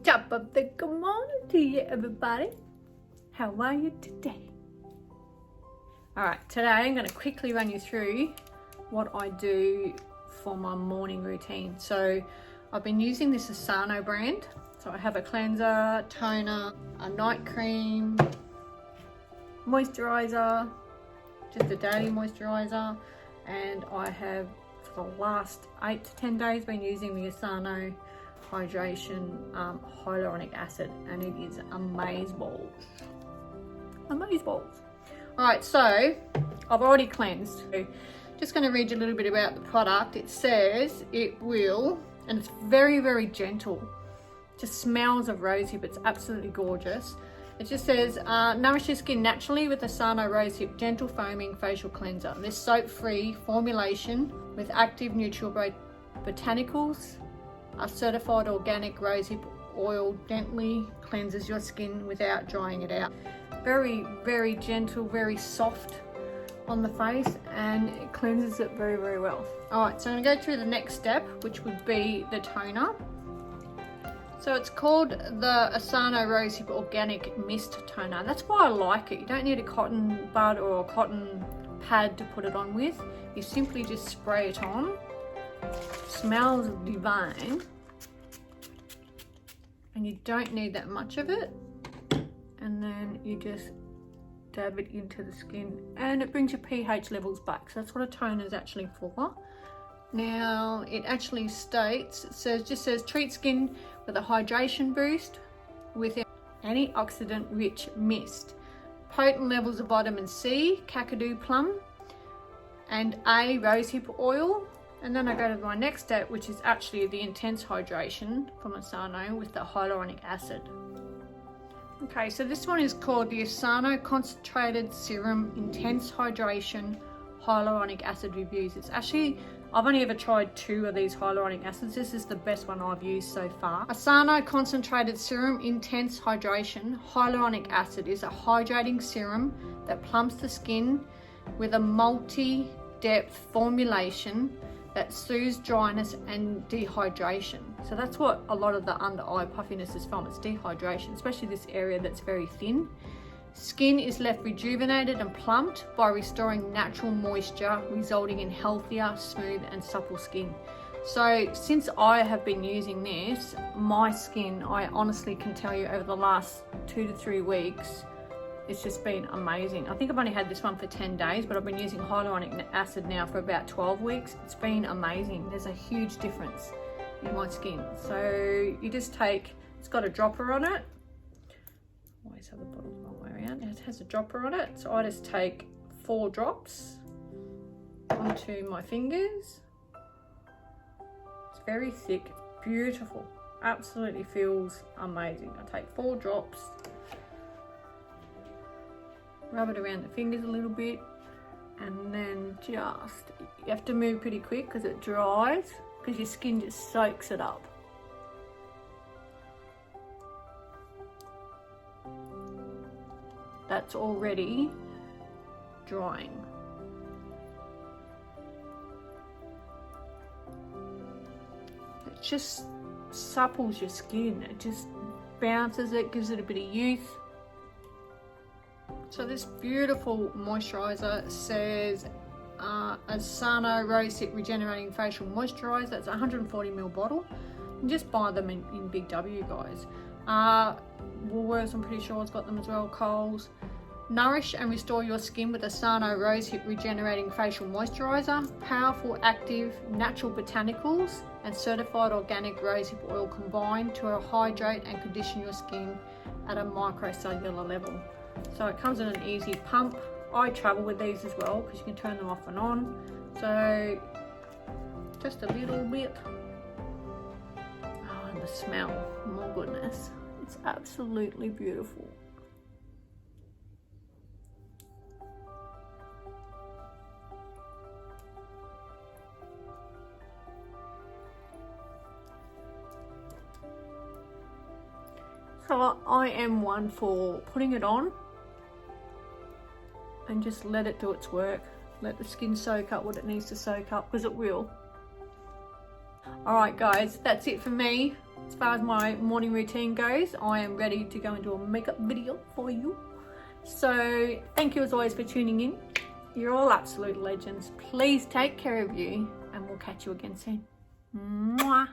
Top of the good morning to you, everybody. How are you today? Alright, today I'm going to quickly run you through what I do for my morning routine. So I've been using this Asano brand. So I have a cleanser, toner, a night cream, moisturizer, just a daily moisturizer, and I have for the last 8 to 10 days been using the Asano hydration hyaluronic acid, and it is amazeballs. Alright, so I've already cleansed. Just going to read you a little bit about the product. It says it will, and it's very, very gentle. Just smells of rosehip. It's absolutely gorgeous. It just says, nourish your skin naturally with Asano Rosehip Gentle Foaming Facial Cleanser. This soap-free formulation with active neutral botanicals, a certified organic rosehip oil gently cleanses your skin without drying it out. Very, very gentle, very soft on the face, and it cleanses it very, very well. Alright, so I'm going to go through the next step, which would be the toner. So it's called the Asano Rosehip Organic Mist Toner. That's why I like it. You don't need a cotton bud or a cotton pad to put it on with. You simply just spray it on. Smells divine. And you don't need that much of it. And then you just dab it into the skin. And it brings your pH levels back. So that's what a toner is actually for. Now, it actually states, just says treat skin with a hydration boost with antioxidant-rich mist, potent levels of vitamin C, Kakadu plum, and A rosehip oil. And then I go to my next step, which is actually the intense hydration from Asano with the hyaluronic acid. Okay, so this one is called the Asano Concentrated Serum Intense Hydration Hyaluronic Acid Reviews. It's actually, I've only ever tried 2 of these hyaluronic acids. This is the best one I've used so far. Asano Concentrated Serum Intense Hydration Hyaluronic Acid is a hydrating serum that plumps the skin with a multi-depth formulation that soothes dryness and dehydration. So that's what a lot of the under eye puffiness is from. It's dehydration, especially this area that's very thin. Skin is left rejuvenated and plumped by restoring natural moisture, resulting in healthier, smooth and supple skin. So since I have been using this, my skin, I honestly can tell you over the last 2 to 3 weeks, it's just been amazing. I think I've only had this one for 10 days, but I've been using hyaluronic acid now for about 12 weeks. It's been amazing. There's a huge difference in my skin. So you just take, it's got a dropper on it. Always have the bottle the wrong way around. It has a dropper on it. So I just take 4 drops onto my fingers. It's very thick, beautiful. Absolutely feels amazing. I take 4 drops. Rub it around the fingers a little bit, and then you have to move pretty quick because it dries, because your skin just soaks it up. That's already drying. It just supples your skin. It just bounces it, gives it a bit of youth. So this beautiful moisturizer says Asano Rosehip Regenerating Facial Moisturizer. It's a 140ml bottle. You can just buy them in Big W, guys. Woolworths, I'm pretty sure it's got them as well. Coles. Nourish and restore your skin with Asano Rosehip Regenerating Facial Moisturizer. Powerful, active, natural botanicals and certified organic rosehip oil combined to hydrate and condition your skin at a microcellular level. So it comes in an easy pump. I travel with these as well because you can turn them off and on. So just a little bit. Oh, and the smell, my goodness. It's absolutely beautiful. So I am one for putting it on and just let it do its work. Let the skin soak up what it needs to soak up, because it will. Alright guys, that's it for me. as far as my morning routine goes, I am ready to go into a makeup video for you. So thank you as always for tuning in. You're all absolute legends. Please take care of you, and we'll catch you again soon. Mwah.